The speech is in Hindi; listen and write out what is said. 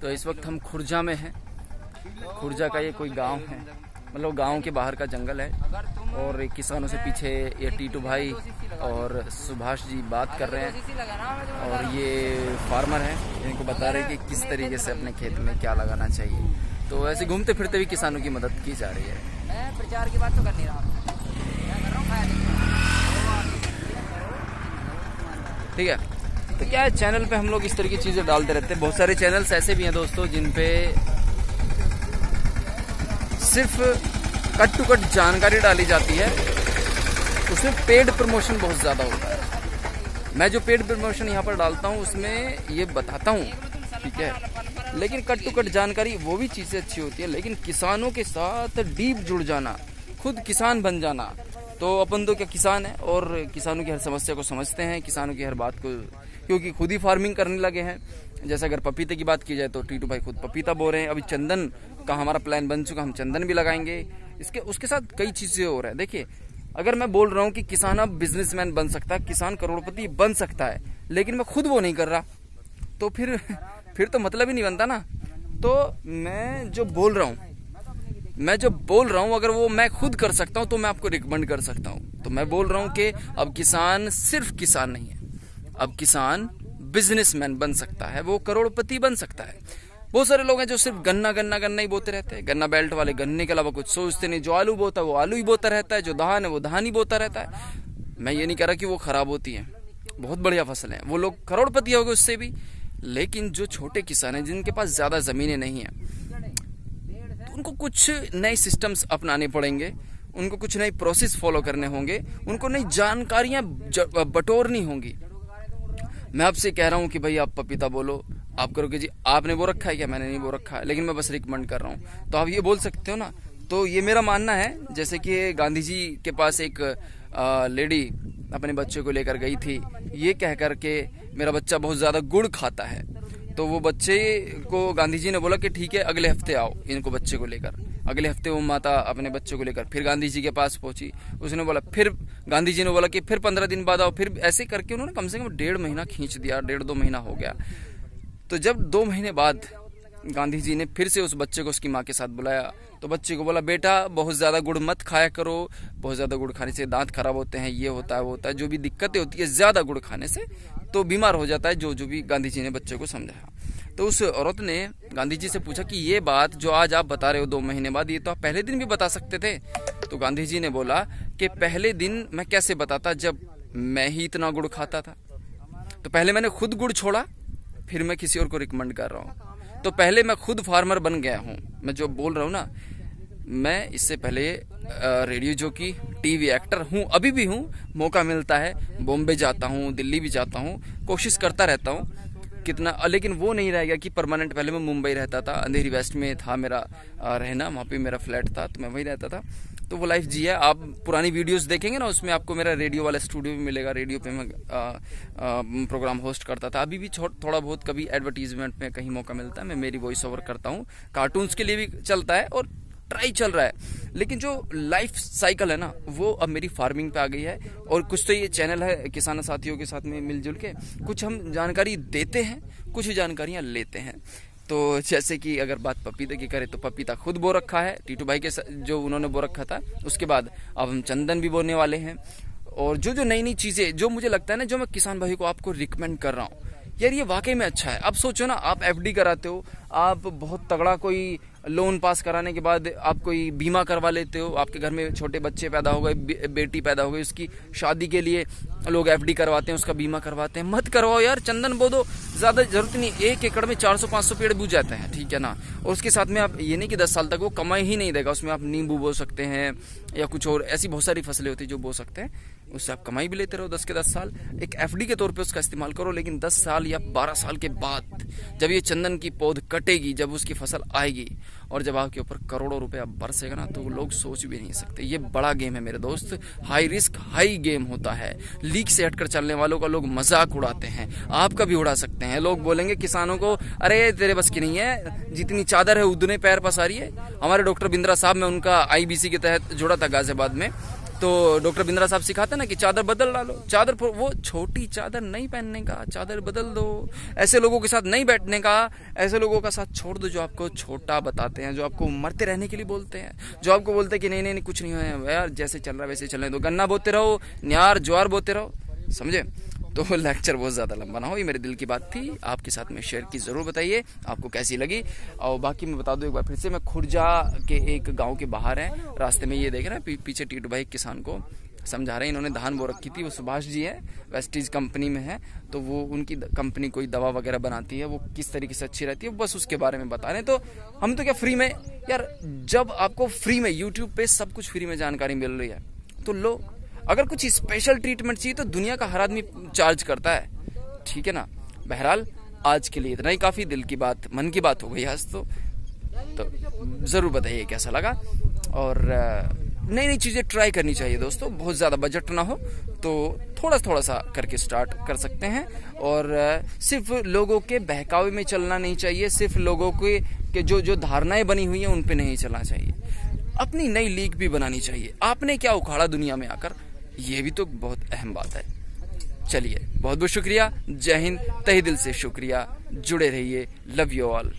तो इस वक्त हम खुर्जा में हैं। खुर्जा का ये कोई गांव है, मतलब गांव के बाहर का जंगल है, और किसानों से पीछे ये टीटू भाई और सुभाष जी बात कर रहे हैं, और ये फार्मर हैं, इनको बता रहे हैं कि किस तरीके से अपने खेत में क्या लगाना चाहिए। तो ऐसे घूमते फिरते भी किसानों की मदद की जा रही है। मैं प्रचार की बात तो कर नहीं रहा, ठीक है। तो क्या है, चैनल पे हम लोग इस तरह की चीजें डालते रहते हैं। बहुत सारे चैनल्स ऐसे भी हैं दोस्तों जिन पे सिर्फ कट टू कट जानकारी डाली जाती है, उसमें पेड प्रमोशन बहुत ज्यादा होता है। मैं जो पेड प्रमोशन यहाँ पर डालता हूँ उसमें ये बताता हूँ, ठीक है, लेकिन कट टू कट जानकारी वो भी चीजें अच्छी होती है, लेकिन किसानों के साथ डीप जुड़ जाना, खुद किसान बन जाना, तो अपन तो क्या किसान है और किसानों की हर समस्या को समझते हैं, किसानों की हर बात को, क्योंकि खुद ही फार्मिंग करने लगे हैं। जैसे अगर पपीते की बात की जाए तो टीटू भाई खुद पपीता बो रहे हैं। अभी चंदन का हमारा प्लान बन चुका, हम चंदन भी लगाएंगे। उसके साथ कई चीजें हो रहा है। देखिए, अगर मैं बोल रहा हूँ कि किसान अब बिजनेसमैन बन सकता है, किसान करोड़पति बन सकता है, लेकिन मैं खुद वो नहीं कर रहा, तो फिर तो मतलब ही नहीं बनता ना। तो मैं जो बोल रहा हूँ अगर वो मैं खुद कर सकता हूँ तो मैं आपको रिकमेंड कर सकता हूँ। तो मैं बोल रहा हूँ कि अब किसान सिर्फ किसान नहीं है, अब किसान बिजनेसमैन बन सकता है, वो करोड़पति बन सकता है। बहुत सारे लोग हैं जो सिर्फ गन्ना ही बोते रहते हैं। गन्ना बेल्ट वाले गन्ने के अलावा कुछ सोचते नहीं। जो आलू बोता है वो आलू ही बोता रहता है, जो धान है वो धान ही बोता रहता है। मैं ये नहीं कह रहा कि वो खराब होती है, बहुत बढ़िया फसल है, वो लोग करोड़पति हो गए उससे भी। लेकिन जो छोटे किसान हैं जिनके पास ज्यादा जमीनें नहीं है, तो उनको कुछ नए सिस्टम्स अपनाने पड़ेंगे, उनको कुछ नई प्रोसेस फॉलो करने होंगे, उनको नई जानकारियां बटोरनी होंगी। मैं आपसे कह रहा हूं कि भाई आप पपीता बोलो, आप करोगे जी आपने वो रखा है क्या? मैंने नहीं वो रखा है, लेकिन मैं बस रिकमेंड कर रहा हूं, तो आप ये बोल सकते हो ना। तो ये मेरा मानना है। जैसे कि गांधी जी के पास एक लेडी अपने बच्चे को लेकर गई थी, ये कह करके मेरा बच्चा बहुत ज्यादा गुड़ खाता है, तो वो बच्चे को गांधी जी ने बोला कि ठीक है अगले हफ्ते आओ इनको बच्चे को लेकर। अगले हफ्ते वो माता अपने बच्चे को लेकर फिर गांधी जी के पास पहुंची। उसने बोला, फिर गांधी जी ने बोला कि फिर 15 दिन बाद आओ। फिर ऐसे करके उन्होंने कम से कम 1.5 महीना खींच दिया, 1.5-2 महीना हो गया। तो जब 2 महीने बाद गांधी जी ने फिर से उस बच्चे को उसकी माँ के साथ बुलाया, तो बच्चे को बोला, बेटा बहुत ज्यादा गुड़ मत खाया करो, बहुत ज्यादा गुड़ खाने से दांत खराब होते हैं, ये होता है वो होता है, जो भी दिक्कतें होती है ज्यादा गुड़ खाने से, तो बीमार हो जाता है, जो भी गांधी जी ने बच्चे को समझाया। तो उस औरत ने गांधी जी से पूछा कि ये बात जो आज आप बता रहे हो 2 महीने बाद, ये तो आप पहले दिन भी बता सकते थे। तो गांधी जी ने बोला कि पहले दिन मैं कैसे बताता जब मैं ही इतना गुड़ खाता था। तो पहले मैंने खुद गुड़ छोड़ा, फिर मैं किसी और को रिकमेंड कर रहा हूँ। तो पहले मैं खुद फार्मर बन गया हूँ। मैं जो बोल रहा हूँ ना, मैं इससे पहले रेडियो जॉकी, टीवी एक्टर हूँ, अभी भी हूँ, मौका मिलता है बॉम्बे जाता हूँ, दिल्ली भी जाता हूँ, कोशिश करता रहता हूँ कितना, लेकिन वो नहीं रहेगा कि परमानेंट। पहले मैं मुंबई रहता था, अंधेरी वेस्ट में था मेरा रहना, वहाँ पे मेरा फ्लैट था, तो मैं वहीं रहता था। तो वो लाइफ जी है। आप पुरानी वीडियोस देखेंगे ना, उसमें आपको मेरा रेडियो वाला स्टूडियो भी मिलेगा। रेडियो पे मैं प्रोग्राम होस्ट करता था। अभी भी थोड़ा बहुत कभी एडवर्टीजमेंट में कहीं मौका मिलता है, मैं मेरी वॉइस ओवर करता हूँ। कार्टून्स के लिए भी चलता है और ट्राई चल रहा है, लेकिन जो लाइफ साइकिल है ना, वो अब मेरी फार्मिंग पे आ गई है। और कुछ तो ये चैनल है किसान साथियों के साथ में मिलजुल के कुछ हम जानकारी देते हैं, कुछ जानकारियां लेते हैं। तो जैसे कि अगर बात पपीते की करें तो पपीता खुद बो रखा है टीटू भाई के जो उन्होंने बो रखा था। उसके बाद अब हम चंदन भी बोने वाले हैं। और जो नई चीजें जो मुझे लगता है ना, जो मैं किसान भाई को आपको रिकमेंड कर रहा हूँ, यार ये वाकई में अच्छा है। अब सोचो ना, आप एफडी कराते हो, आप बहुत तगड़ा कोई लोन पास कराने के बाद आप कोई बीमा करवा लेते हो, आपके घर में छोटे बच्चे पैदा हो गए, बेटी पैदा हो गई, उसकी शादी के लिए लोग एफडी करवाते हैं, उसका बीमा करवाते हैं। मत करवाओ यार, चंदन बो दो, ज्यादा जरूरत नहीं। 1 एकड़ में 400-500 पेड़ बूझ जाते हैं, ठीक है ना। और उसके साथ में आप ये नहीं कि 10 साल तक वो कमाई ही नहीं देगा, उसमें आप नींबू बो सकते हैं या कुछ और ऐसी बहुत सारी फसलें होती है जो बो सकते हैं, उससे आप कमाई भी लेते रहो 10 के 10 साल। एक एफडी के तौर पे उसका इस्तेमाल करो, लेकिन 10 साल या 12 साल के बाद जब ये चंदन की पौध कटेगी, जब उसकी फसल आएगी और जब आपके ऊपर करोड़ों रुपया बरसेगा ना, तो लोग सोच भी नहीं सकते। ये बड़ा गेम है मेरे दोस्त, हाई रिस्क हाई गेम होता है। लीक से हटकर चलने वालों का लोग मजाक उड़ाते हैं, आपका भी उड़ा सकते हैं। लोग बोलेंगे किसानों को, अरे तेरे बस की नहीं है, जितनी चादर है उतने पैर पसारी है। हमारे डॉक्टर बिंद्रा साहब, मैं उनका IBC के तहत जुड़ा था गाजियाबाद में, तो डॉक्टर बिंद्रा साहब सिखाते ना कि चादर बदल डालो, चादर वो छोटी चादर नहीं पहनने का, चादर बदल दो। ऐसे लोगों के साथ नहीं बैठने का, ऐसे लोगों का साथ छोड़ दो जो आपको छोटा बताते हैं, जो आपको मरते रहने के लिए बोलते हैं, जो आपको बोलते हैं कि नहीं नहीं नहीं कुछ नहीं है यार, जैसे चल रहा है वैसे चलने दो, गन्ना बोते रहो, न्यार ज्वार बोते रहो, समझे। तो लेक्चर बहुत ज़्यादा लंबा ना हो, ये मेरे दिल की बात थी, आपके साथ में शेयर की। ज़रूर बताइए आपको कैसी लगी। और बाकी मैं बता दूं एक बार फिर से, मैं खुर्जा के एक गांव के बाहर हैं, रास्ते में ये देख रहे हैं पीछे टीटू भाई किसान को समझा रहे हैं, इन्होंने धान बो रखी थी। वो सुभाष जी है, वेस्टीज कंपनी में है, तो वो उनकी कंपनी कोई दवा वगैरह बनाती है, वो किस तरीके से अच्छी रहती है बस उसके बारे में बता रहे हैं। तो हम तो क्या फ्री में यार, जब आपको फ्री में यूट्यूब पे सब कुछ फ्री में जानकारी मिल रही है तो लो। अगर कुछ स्पेशल ट्रीटमेंट चाहिए तो दुनिया का हर आदमी चार्ज करता है, ठीक है ना। बहरहाल आज के लिए इतना ही काफ़ी, दिल की बात मन की बात हो गई आज तो ज़रूर बताइए कैसा लगा। और नई नई चीज़ें ट्राई करनी चाहिए दोस्तों, बहुत ज़्यादा बजट ना हो तो थोड़ा सा करके स्टार्ट कर सकते हैं। और सिर्फ लोगों के बहकावे में चलना नहीं चाहिए, सिर्फ लोगों के जो धारणाएं बनी हुई हैं उन पे नहीं चलना चाहिए, अपनी नई लीग भी बनानी चाहिए। आपने क्या उखाड़ा दुनिया में आकर, ये भी तो बहुत अहम बात है। चलिए बहुत बहुत शुक्रिया, जय हिंद, तहे दिल से शुक्रिया, जुड़े रहिए, लव यू ऑल।